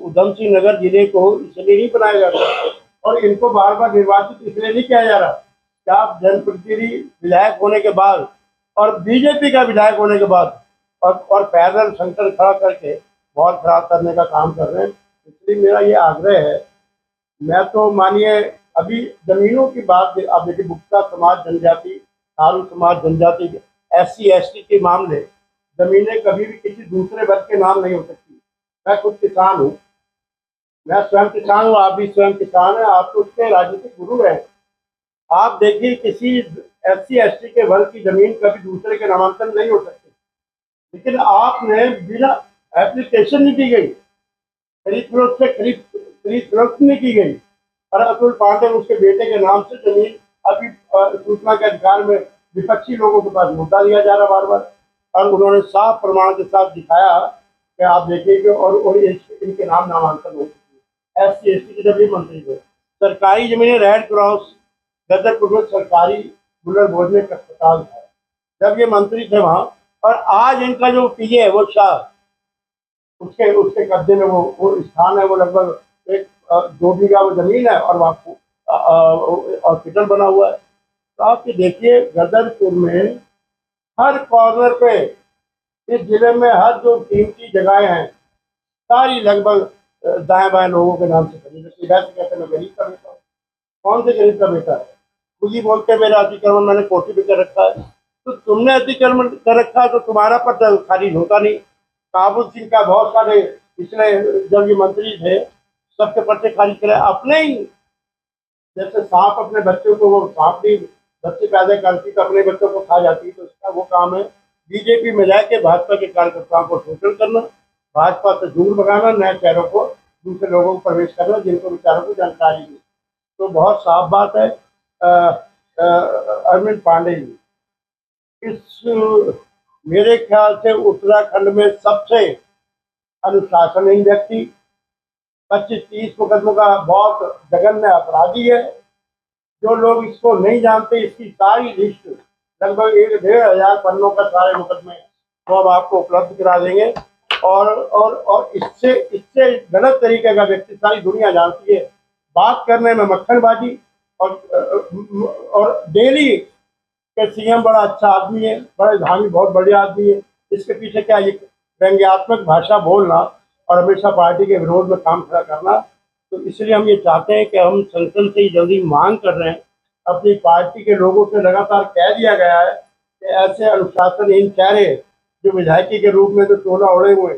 उधम सिंह नगर जिले को इसलिए नहीं बनाया जा रहा और इनको बार बार निर्वाचित इसलिए नहीं किया जा रहा कि आप जनप्रतिनिधि विधायक होने के बाद और बीजेपी का विधायक होने के बाद और पैदल संकट खड़ा करके बहुत खराब करने का काम कर रहे हैं। इसलिए मेरा ये आग्रह है, मैं तो मानिए अभी जमीनों की बात आप देखिए, गुप्ता समाज जनजाति, थारू समाज जनजाति, SC ST के मामले, जमीनें कभी भी किसी दूसरे वर्ग के नाम नहीं हो सकती। मैं खुद किसान हूँ, मैं स्वयं किसान हूँ, आप भी स्वयं किसान हैं, आप तो उसके राजनीतिक गुरु हैं। आप देखिए किसी SC ST के वर्ग की जमीन कभी दूसरे के नामांकन नहीं हो सकती, लेकिन आपने बिना एप्लीकेशन नहीं की गई, खरीद फरोख्त नहीं की गई, और अतुल पांडे उसके बेटे के नाम से जमीन अभी सूचना के अधिकार में विपक्षी लोगों के पास मुद्दा दिया जा रहा बार बार, और उन्होंने साफ प्रमाण के साथ दिखाया कि आप देखिए और इनके नाम नामांकन हो चुके हैं। SC ST के जब ये मंत्री थे, सरकारी जमीनें रेड क्रॉस गदरपुर में सरकारी बुलर बोझने का अस्पताल था जब ये मंत्री थे वहाँ, और आज इनका जो PA है वो शाह, उसके कब्जे में वो स्थान है, वो लगभग 2 बीघा वो जमीन है और वहाँ हॉस्पिटल बना हुआ है। तो आप ये देखिए गदरपुर में हर कॉर्नर पे, इस जिले में हर जो कीमती जगहें हैं सारी लगभग दाएं बाएं लोगों के नाम से खरीद रखी। वैसे कहते मैं गरीब का बेटा हूँ, कौन से गरीब का बेटा है? खुद ही बोलते मेरा अतिक्रमण मैंने कोठी पे कर रखा है। तो तुमने अतिक्रमण कर रखा है तो तुम्हारा पट्टा खारिज होता नहीं। काबुल सिंह का बहुत सारे पिछले जब ये मंत्री थे सबके पर्चे खारिज करे, अपने ही जैसे सांप अपने बच्चों को, वो सांप भी बच्चे पैदा करती तो अपने बच्चों को खा जाती, तो इसका वो काम है बीजेपी में जाके भाजपा के कार्यकर्ताओं को शोषण करना, भाजपा से दूर भगाना, नए चेहरों को दूसरे लोगों को प्रवेश करना जिनको विचारों को जानकारी नहीं। तो बहुत साफ बात है, अरविंद पांडे जी इस मेरे ख्याल से उत्तराखंड में सबसे अनुशासनहीन व्यक्ति, 25-30 मुकदमों का बहुत जघन्य अपराधी है। जो लोग इसको नहीं जानते, इसकी सारी लिस्ट लगभग 1-1.5 पन्नों का सारे मुकदमे वो अब आपको उपलब्ध करा देंगे। और इससे गलत तरीके का व्यक्ति सारी दुनिया जानती है, बात करने में मक्खनबाजी, और दिल्ली के CM बड़ा अच्छा आदमी है, बड़े धामी, बहुत बढ़िया आदमी है। इसके पीछे क्या ये व्यंग्यात्मक भाषा बोलना और हमेशा पार्टी के विरोध में काम खड़ा करना। तो इसलिए हम ये चाहते हैं कि हम संसद से जल्दी मांग कर रहे हैं, अपनी पार्टी के लोगों से लगातार कह दिया गया है कि ऐसे अनुशासनहीन चेहरे जो विधायकी के रूप में तो टोला ओढ़े हुए,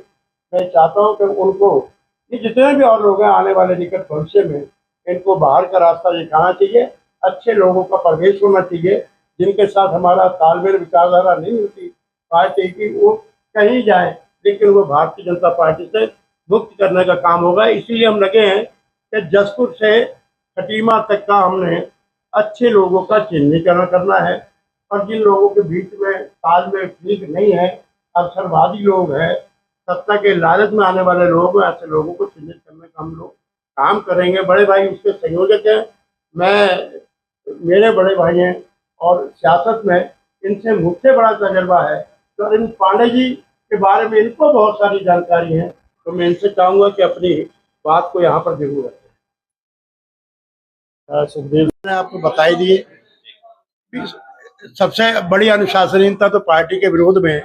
मैं चाहता हूँ कि उनको, ये जितने भी और लोग हैं आने वाले निकट भविष्य में, इनको बाहर का रास्ता दिखाना चाहिए, अच्छे लोगों का प्रवेश होना चाहिए, जिनके साथ हमारा तालमेल विचारधारा नहीं मिलती पार्टी की, वो कहीं जाए लेकिन वो भारतीय जनता पार्टी से मुक्त करने का काम होगा। इसीलिए हम लगे हैं कि जसपुर से खटीमा तक का हमने अच्छे लोगों का चिन्हीकरण करना है, और जिन लोगों के बीच में तालमेल ठीक नहीं है, अवसरवादी लोग हैं, सत्ता के लालच में आने वाले लोग हैं, ऐसे लोगों को चिन्हित करने का हम लोग काम करेंगे। बड़े भाई उसके संयोजक हैं, मेरे बड़े भाई हैं और सियासत में इनसे मुझसे बड़ा तजर्बा है, तो अरविंद पांडे जी के बारे में इनको बहुत सारी जानकारी है, तो मैं इनसे चाहूँगा कि अपनी बात को यहाँ पर जरूर रखें। सुखदेव ने आपको बताई दिए, सबसे बड़ी अनुशासनहीनता तो पार्टी के विरोध में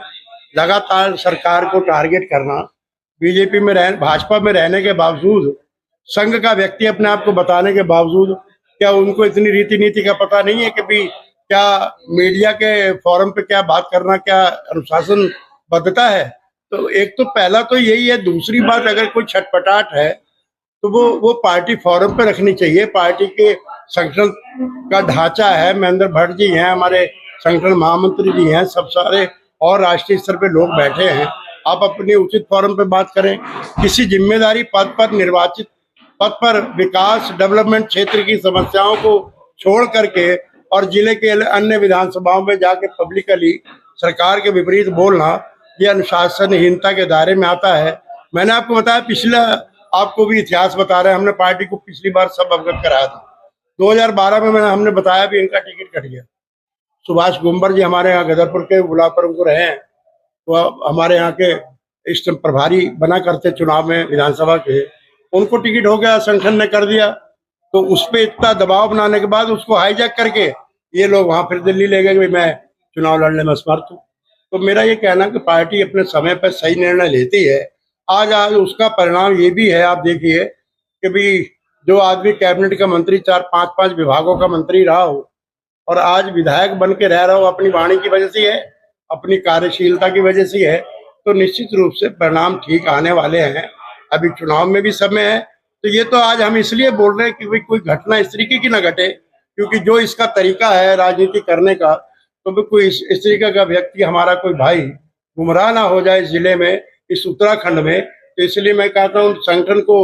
लगातार सरकार को टारगेट करना, बीजेपी में भाजपा में रहने के बावजूद, संघ का व्यक्ति अपने आप को बताने के बावजूद, क्या उनको इतनी रीति नीति का पता नहीं है कि भी क्या मीडिया के फोरम पे क्या बात करना क्या अनुशासन बद्धता है? तो एक तो पहला तो यही है। दूसरी बात, अगर कोई छटपटाहट है तो वो पार्टी फोरम पे रखनी चाहिए। पार्टी के संगठन का ढांचा है, महेंद्र भट्ट जी हैं, हमारे संगठन महामंत्री जी हैं, सब सारे और राष्ट्रीय स्तर पे लोग बैठे हैं। आप अपनी उचित फोरम पे बात करें। किसी जिम्मेदारी पद पर, निर्वाचित पद पर विकास डेवलपमेंट क्षेत्र की समस्याओं को छोड़ करके और जिले के अन्य विधानसभाओं में जाके पब्लिकली सरकार के विपरीत बोलना, ये अनुशासनहीनता के दायरे में आता है। मैंने आपको बताया, पिछला आपको भी इतिहास बता रहे हैं, हमने पार्टी को पिछली बार सब अवगत कराया था। 2012 में हमने बताया भी इनका टिकट कट गया। सुभाष गुम्बर जी हमारे यहाँ गदरपुर के बुलापर को रहे हैं, वो हमारे यहाँ के इस प्रभारी बना करते चुनाव में विधानसभा के, उनको टिकट हो गया, संगठन ने कर दिया, तो उस पर इतना दबाव बनाने के बाद उसको हाईजैक करके ये लोग वहां फिर दिल्ली ले गए कि मैं चुनाव लड़ने में असमर्थ हूँ। तो मेरा ये कहना कि पार्टी अपने समय पर सही निर्णय लेती है। आज उसका परिणाम ये भी है, आप देखिए कि भी जो आदमी कैबिनेट का मंत्री 4-5 विभागों का मंत्री रहा हो और आज विधायक बन के रह रहा हो, अपनी वाणी की वजह से है, अपनी कार्यशीलता की वजह से है, तो निश्चित रूप से परिणाम ठीक आने वाले हैं। अभी चुनाव में भी समय है, तो ये तो आज हम इसलिए बोल रहे हैं कि भाई कोई घटना इस तरीके की ना घटे, क्योंकि जो इसका तरीका है राजनीति करने का, तो भी कोई इस तरीके का व्यक्ति, हमारा कोई भाई गुमराह ना हो जाए इस जिले में, इस उत्तराखंड में। तो इसलिए मैं कहता हूँ संगठन को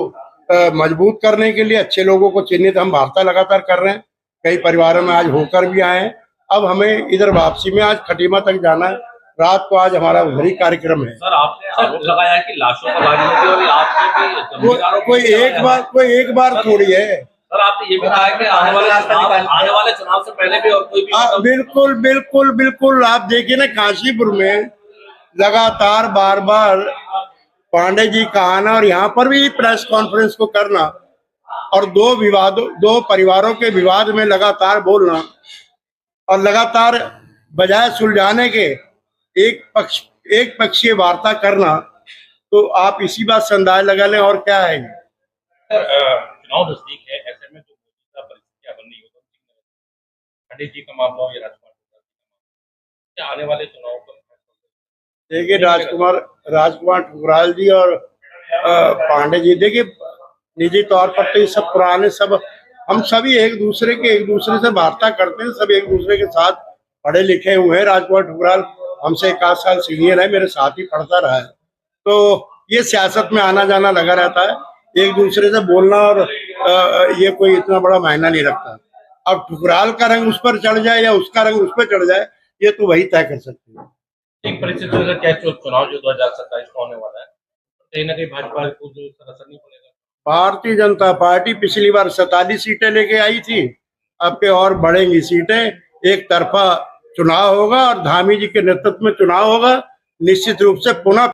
मजबूत करने के लिए अच्छे लोगों को चिन्हित हम वार्ता लगातार कर रहे हैं, कई परिवारों में आज होकर भी आए हैं। अब हमें इधर वापसी में आज खटीमा तक जाना है, रात को आज हमारा उधर ही कार्यक्रम है। सर, आपने आरोप लगाया है कि लाशों का राजनीति और आपने भी गंभीर आरोप कोई एक बार थोड़ी है। सर, आपने ये भी कहा है कि आने वाले चुनाव से पहले भी और कोई भी बिल्कुल बिल्कुल बिल्कुल। आप देखिए ना, काशीपुर में लगातार बार बार पांडे जी का आना और यहाँ पर भी प्रेस कॉन्फ्रेंस को करना और दो परिवारों के विवाद में लगातार बोलना और लगातार बजाय सुलझाने के एक पक्षीय वार्ता करना, तो आप इसी बात से अंदाज लगा लें और क्या है। चुनाव नजदीक है, ऐसे में जो परिस्थितियां बन रही हो, खंडे जी का मामला हो या राजकुमार क्या आने वाले चुनाव पर देखिए, राजकुमार ठुकराल जी और पांडे जी, देखिए निजी तौर पर तो ये सब पुराने, सब हम सभी एक दूसरे से वार्ता करते हैं, सब एक दूसरे के साथ पढ़े लिखे हुए हैं। राजकुमार ठुकराल हमसे 1 साल सीनियर है, मेरे साथ ही पढ़ता रहा है, तो ये सियासत में आना जाना लगा रहता है, एक दूसरे से बोलना और ये कोई इतना बड़ा मायना नहीं रखता। अब ठुकराल का रंग उस पर चढ़ जाए या उसका रंग उस पर चढ़ जाए, ये तो वही तय कर सकते हैं। एक परिस्थिति में क्या चुनाव जो 2027 को होने वाला है, कहीं ना कहीं भाजपा को जो असर नहीं पड़ेगा। भारतीय जनता पार्टी पिछली बार 47 सीटें लेके आई थी, अब के और बढ़ेंगी सीटें। एक तरफा चुनाव होगा और धामी जी के नेतृत्व में चुनाव होगा, निश्चित रूप से पुनः